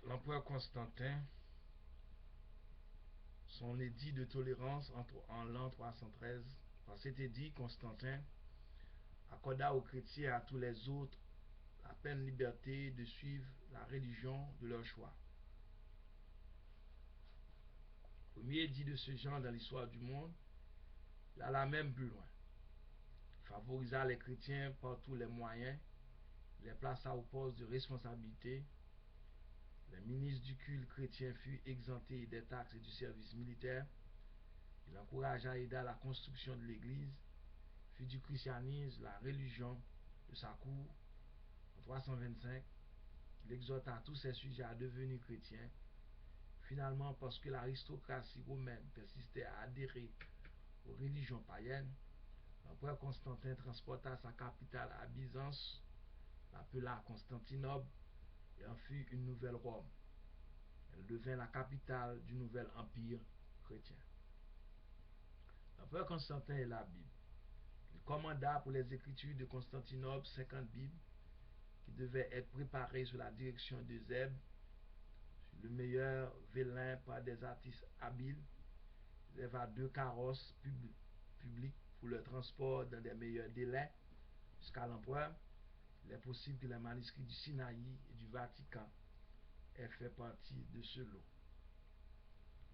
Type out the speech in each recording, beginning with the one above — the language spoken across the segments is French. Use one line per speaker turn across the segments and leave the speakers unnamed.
L'empereur Constantin, son édit de tolérance en l'an 313, par cet édit, Constantin accorda aux chrétiens et à tous les autres la pleine liberté de suivre la religion de leur choix. Premier édit de ce genre dans l'histoire du monde, il alla même plus loin. Il favorisa les chrétiens par tous les moyens, les plaça au poste de responsabilité. Les ministres du culte chrétien furent exemptés des taxes et du service militaire. Il encouragea et aida la construction de l'église, fit du christianisme la religion de sa cour. En 325, il exhorta tous ses sujets à devenir chrétiens. Finalement, parce que l'aristocratie romaine persistait à adhérer aux religions païennes, l'empereur Constantin transporta sa capitale à Byzance, l'appela Constantinople et en fit une nouvelle Rome. Elle devint la capitale du nouvel empire chrétien. L'empereur Constantin et la Bible. Il commanda pour les écritures de Constantinople 50 Bibles qui devaient être préparées sous la direction de Zeb, le meilleur vélin par des artistes habiles. Il éleva 2 carrosses publics pour le transport dans des meilleurs délais jusqu'à l'empereur. Il est possible que les manuscrits du Sinaï et du Vatican aient fait partie de ce lot.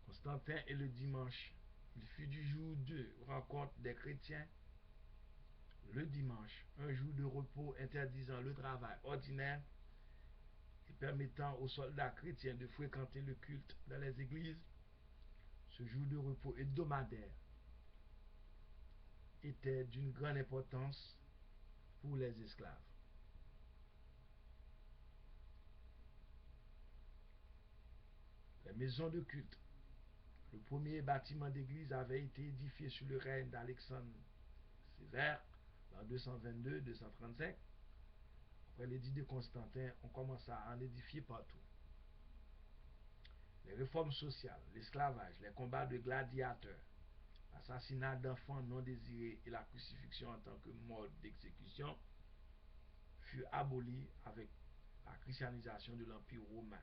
Constantin et le dimanche. Il fut du jour de rencontre des chrétiens le dimanche, un jour de repos interdisant le travail ordinaire et permettant aux soldats chrétiens de fréquenter le culte dans les églises. Ce jour de repos hebdomadaire était d'une grande importance pour les esclaves. Les maisons de culte. Le premier bâtiment d'église avait été édifié sous le règne d'Alexandre Sévère en 222-235. Après l'édit de Constantin, on commença à en édifier partout. Les réformes sociales, l'esclavage, les combats de gladiateurs, l'assassinat d'enfants non désirés et la crucifixion en tant que mode d'exécution furent abolis avec la christianisation de l'Empire romain.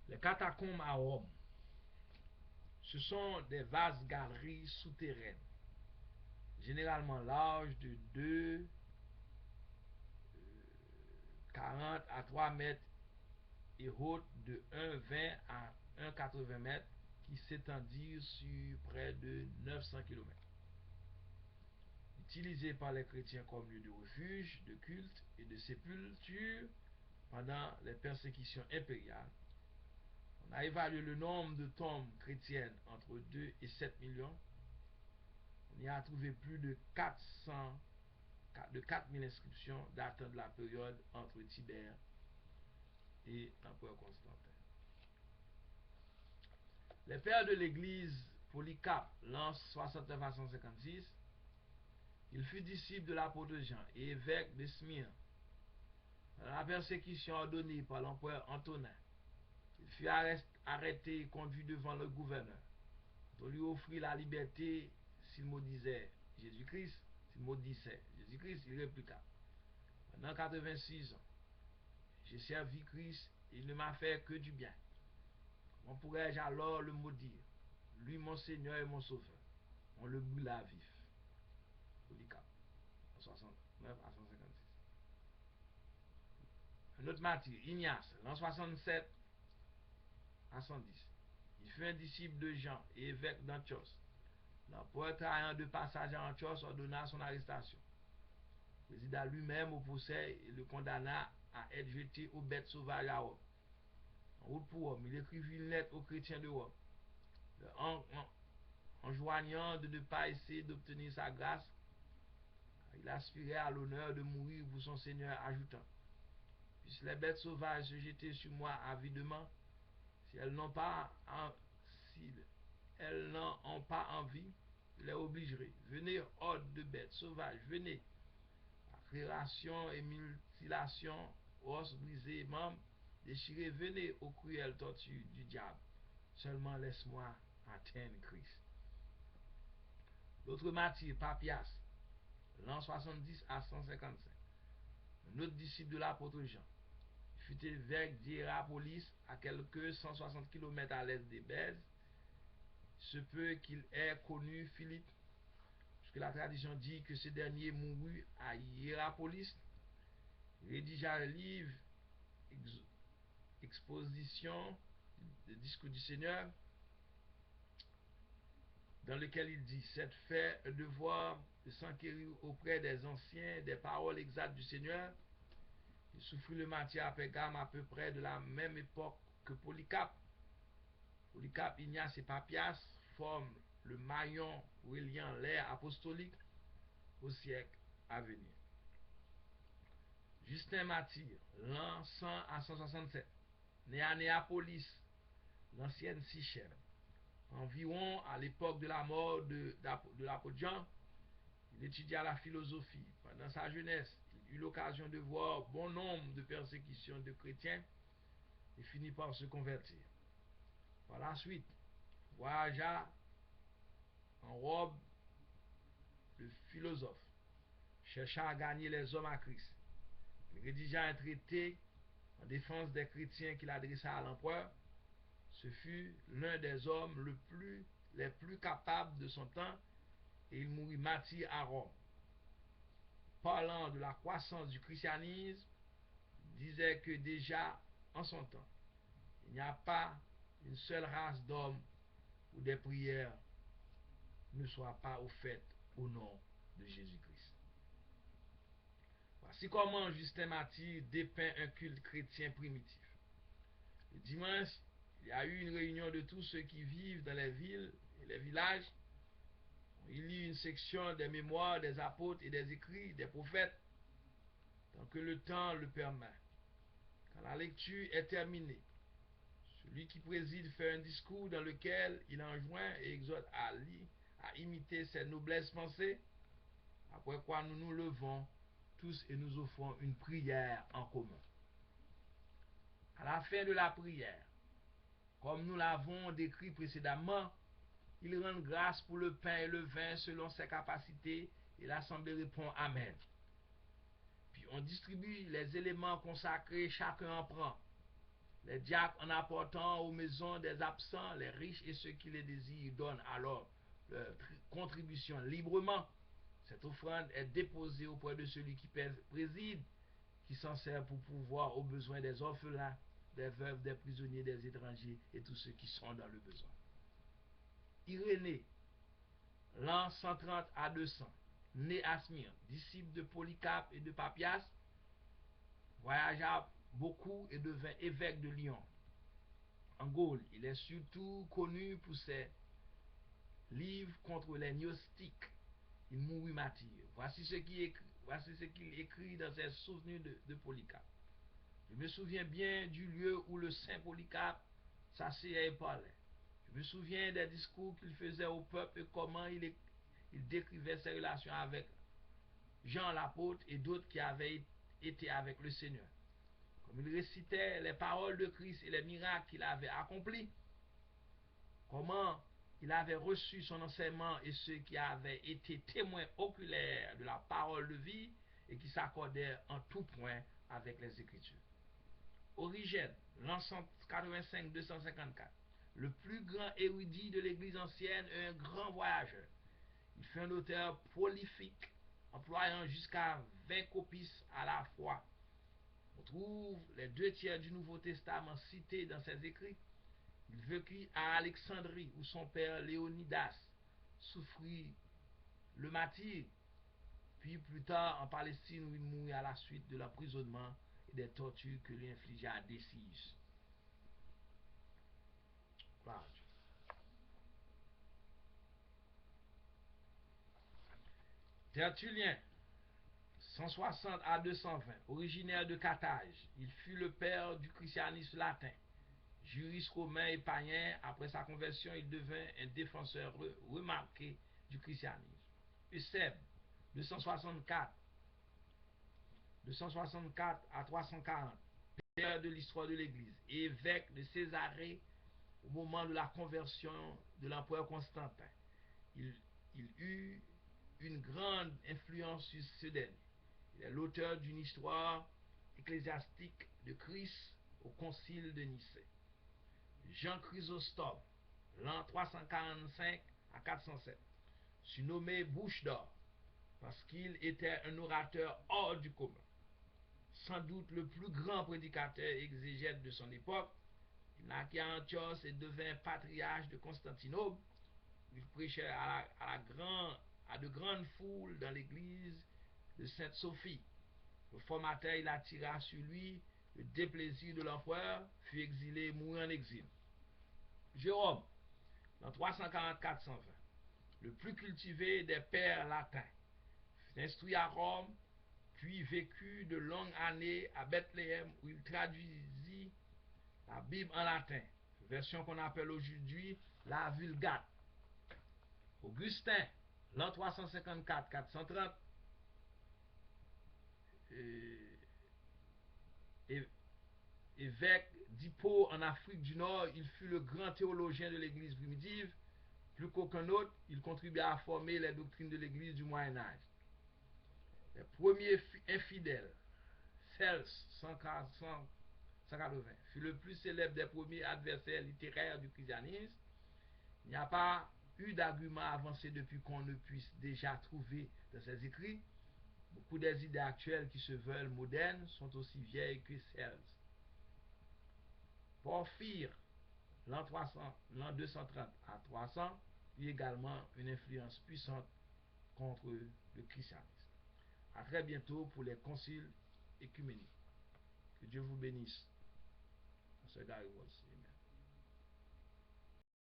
Les catacombes à Rome. Ce sont des vastes galeries souterraines, généralement larges de 2,40 à 3 mètres et hautes de 1,20 à 1,80 mètres qui s'étendirent sur près de 900 km. Utilisés par les chrétiens comme lieu de refuge, de culte et de sépulture pendant les persécutions impériales. On a évalué le nombre de tombes chrétiennes entre 2 et 7 millions. On y a trouvé plus de 4000 inscriptions datant de la période entre Tibère et l'empereur Constantin. Les pères de l'église Polycarpe, l'an 69 à 156, il fut disciple de l'apôtre Jean et évêque de Smyrne. Dans la persécution ordonnée par l'empereur Antonin, il fut arrêté et conduit devant le gouverneur. On lui offrit la liberté s'il maudissait Jésus-Christ. S'il maudissait Jésus-Christ, il répliqua: pendant 86 ans, j'ai servi Christ et il ne m'a fait que du bien. Comment pourrais-je alors le maudire, lui mon Seigneur et mon Sauveur? On le brûla vif. Polycarpe, en 69 à 156. Un autre martyr, Ignace, l'an 67 à 110. Il fut un disciple de Jean et évêque d'Antioche. L'empereur, travaillant de passage à Antioche, ordonna son arrestation. Il présida lui-même au procès et le condamna à être jeté aux bêtes sauvages à Rome. En route pour Rome, il écrivit une lettre aux chrétiens de Rome, enjoignant de ne pas essayer d'obtenir sa grâce. Il aspirait à l'honneur de mourir pour son Seigneur, ajoutant: puissent les bêtes sauvages se jeter sur moi avidement, si elles n'en ont pas envie, je les obligerai. Venez, horde de bêtes sauvages, venez. Création et mutilation, os brisés, membres déchirés, venez aux cruelles tortures du diable. Seulement laisse-moi atteindre Christ. L'autre martyr, Papias, l'an 70 à 155. Un autre disciple de l'apôtre Jean fut évêque d'Hiérapolis à quelques 160 km à l'est d'Éphèse. Se peut qu'il ait connu Philippe, puisque la tradition dit que ce dernier mourut à Hiérapolis, rédigea un livre, exposition, le discours du Seigneur, dans lequel il dit: c'est fait un devoir de s'enquérir auprès des anciens des paroles exactes du Seigneur. Il souffrit le martyre à Pergame à peu près de la même époque que Polycarpe. Polycarpe, Ignace et Papias forment le maillon reliant l'ère apostolique au siècle à venir. Justin Martyr, l'an 100 à 167, né à Néapolis, l'ancienne Sichem, environ à l'époque de la mort de l'apôtre Jean. Il étudia la philosophie. Pendant sa jeunesse, il eut l'occasion de voir bon nombre de persécutions de chrétiens et finit par se convertir. Par la suite, voyagea en robe de philosophe, cherchant à gagner les hommes à Christ. Il rédigea un traité en défense des chrétiens qu'il adressa à l'empereur. Ce fut l'un des hommes les plus capables de son temps et il mourut martyr à Rome. Parlant de la croissance du christianisme, il disait que déjà en son temps, il n'y a pas une seule race d'hommes où des prières ne soient pas offertes au nom de Jésus-Christ. Voici comment Justin Martyr dépeint un culte chrétien primitif. Le dimanche, il y a eu une réunion de tous ceux qui vivent dans les villes et les villages. Il lit une section des mémoires des apôtres et des écrits des prophètes, tant que le temps le permet. Quand la lecture est terminée, celui qui préside fait un discours dans lequel il enjoint et exhorte à imiter ses noblesses pensées, après quoi nous nous levons tous et nous offrons une prière en commun. À la fin de la prière, comme nous l'avons décrit précédemment, il rend grâce pour le pain et le vin selon ses capacités et l'assemblée répond Amen. Puis on distribue les éléments consacrés, chacun en prend. Les diacres en apportant aux maisons des absents, les riches et ceux qui les désirent donnent alors leur contribution librement. Cette offrande est déposée auprès de celui qui préside, qui s'en sert pour pourvoir aux besoins des orphelins, des veuves, des prisonniers, des étrangers et tous ceux qui sont dans le besoin. Irénée, l'an 130 à 200, né à Smyrne, disciple de Polycarpe et de Papias, voyagea beaucoup et devint évêque de Lyon. En Gaule, il est surtout connu pour ses livres contre les gnostiques. Il mourut martyr. Voici ce qu'il écrit dans ses souvenirs de Polycarpe. Je me souviens bien du lieu où le saint Polycarpe s'asseyait et parlait. Je me souviens des discours qu'il faisait au peuple et comment il décrivait ses relations avec Jean l'apôtre et d'autres qui avaient été avec le Seigneur. Comme il récitait les paroles de Christ et les miracles qu'il avait accomplis, comment il avait reçu son enseignement et ceux qui avaient été témoins oculaires de la parole de vie et qui s'accordaient en tout point avec les Écritures. Origène, l'an 185-254, le plus grand érudit de l'Église ancienne et un grand voyageur. Il fut un auteur prolifique, employant jusqu'à 20 copies à la fois. On trouve les 2 tiers du Nouveau Testament cités dans ses écrits. Il vécut à Alexandrie, où son père Léonidas souffrit le martyre, puis plus tard en Palestine, où il mourut à la suite de l'emprisonnement et des tortures que lui infligea Décius. Voilà. Tertullien, 160 à 220, originaire de Carthage, il fut le père du christianisme latin. Juriste romain et païen, après sa conversion, il devint un défenseur remarqué du christianisme. Eusèbe, 264 à 340, père de l'histoire de l'Église, évêque de Césarée au moment de la conversion de l'empereur Constantin. Il eut une grande influence sur ce dernier. Il est l'auteur d'une histoire ecclésiastique de Christ au concile de Nicée. Jean Chrysostome, l'an 345 à 407, surnommé Bouche d'or, parce qu'il était un orateur hors du commun. Sans doute le plus grand prédicateur exégète de son époque, il naquit à Antioche et devint patriarche de Constantinople. Il prêchait à de grandes foules dans l'église de Sainte-Sophie. Le formateur, il attira sur lui le déplaisir de l'empereur, fut exilé et mourut en exil. Jérôme, en 344-120, le plus cultivé des pères latins, fut instruit à Rome, puis vécut de longues années à Bethléem où il traduisit la Bible en latin, version qu'on appelle aujourd'hui la Vulgate. Augustin, l'an 354-430, évêque d'Hippo en Afrique du Nord, il fut le grand théologien de l'église primitive. Plus qu'aucun autre, il contribua à former les doctrines de l'église du Moyen-Âge. Les premiers infidèles, Cels 180, fut le plus célèbre des premiers adversaires littéraires du christianisme. Il n'y a pas eu d'argument avancé depuis qu'on ne puisse déjà trouver dans ses écrits. Beaucoup des idées actuelles qui se veulent modernes sont aussi vieilles que Cels. Porphyre, l'an 230 à 300, eut également une influence puissante contre le christianisme. À très bientôt pour les conciles écuméniques. Que Dieu vous bénisse.